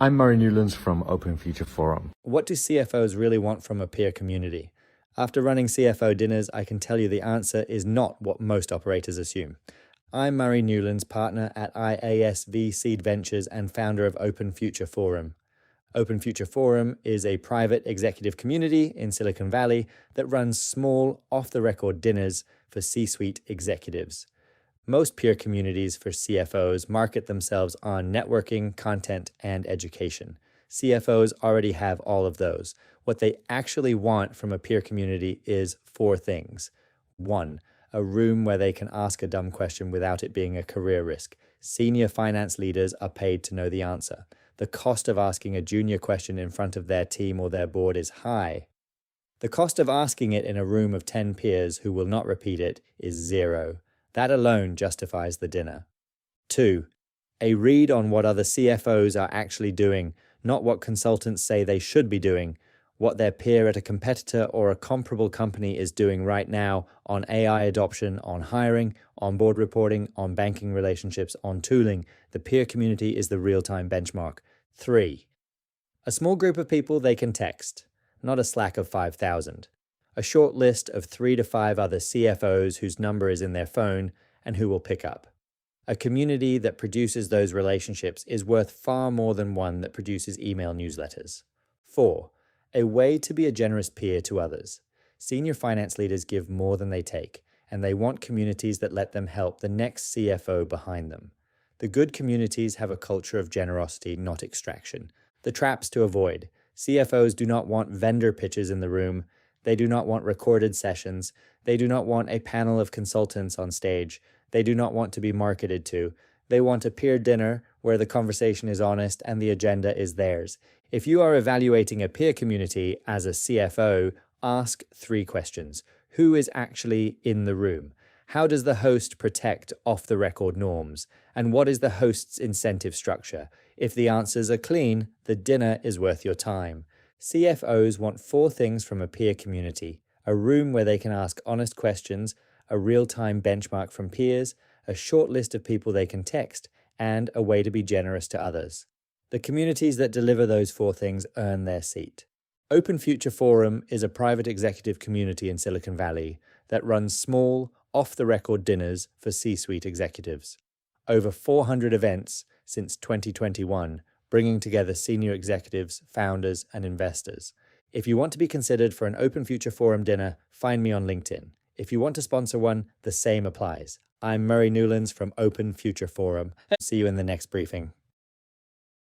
I'm Murray Newlands from Open Future Forum. What do CFOs really want from a peer community? After running CFO dinners, I can tell you the answer is not what most operators assume. I'm Murray Newlands, partner at IASV Seed Ventures and founder of Open Future Forum. Open Future Forum is a private executive community in Silicon Valley that runs small, off-the-record dinners for C-suite executives. Most peer communities for CFOs market themselves on networking, content, and education. CFOs already have all of those. What they actually want from a peer community is 4 things. 1, a room where they can ask a dumb question without it being a career risk. Senior finance leaders are paid to know the answer. The cost of asking a junior question in front of their team or their board is high. The cost of asking it in a room of 10 peers who will not repeat it is 0. That alone justifies the dinner. 2, a read on what other CFOs are actually doing, not what consultants say they should be doing, what their peer at a competitor or a comparable company is doing right now on AI adoption, on hiring, on board reporting, on banking relationships, on tooling. The peer community is the real-time benchmark. 3, a small group of people they can text, not a Slack of 5,000. A short list of 3 to 5 other CFOs whose number is in their phone and who will pick up. A community that produces those relationships is worth far more than one that produces email newsletters. 4, a way to be a generous peer to others. Senior finance leaders give more than they take, and they want communities that let them help the next CFO behind them. The good communities have a culture of generosity, not extraction. The traps to avoid. CFOs do not want vendor pitches in the room. They do not want recorded sessions. They do not want a panel of consultants on stage. They do not want to be marketed to. They want a peer dinner where the conversation is honest and the agenda is theirs. If you are evaluating a peer community as a CFO, ask 3 questions. Who is actually in the room? How does the host protect off-the-record norms? And what is the host's incentive structure? If the answers are clean, the dinner is worth your time. CFOs want 4 things from a peer community: a room where they can ask honest questions, a real-time benchmark from peers, a short list of people they can text, and a way to be generous to others. The communities that deliver those 4 things earn their seat. Open Future Forum is a private executive community in Silicon Valley that runs small, off-the-record dinners for C-suite executives. Over 400 events since 2021, bringing together senior executives, founders, and investors. If you want to be considered for an Open Future Forum dinner, find me on LinkedIn. If you want to sponsor one, the same applies. I'm Murray Newlands from Open Future Forum. See you in the next briefing.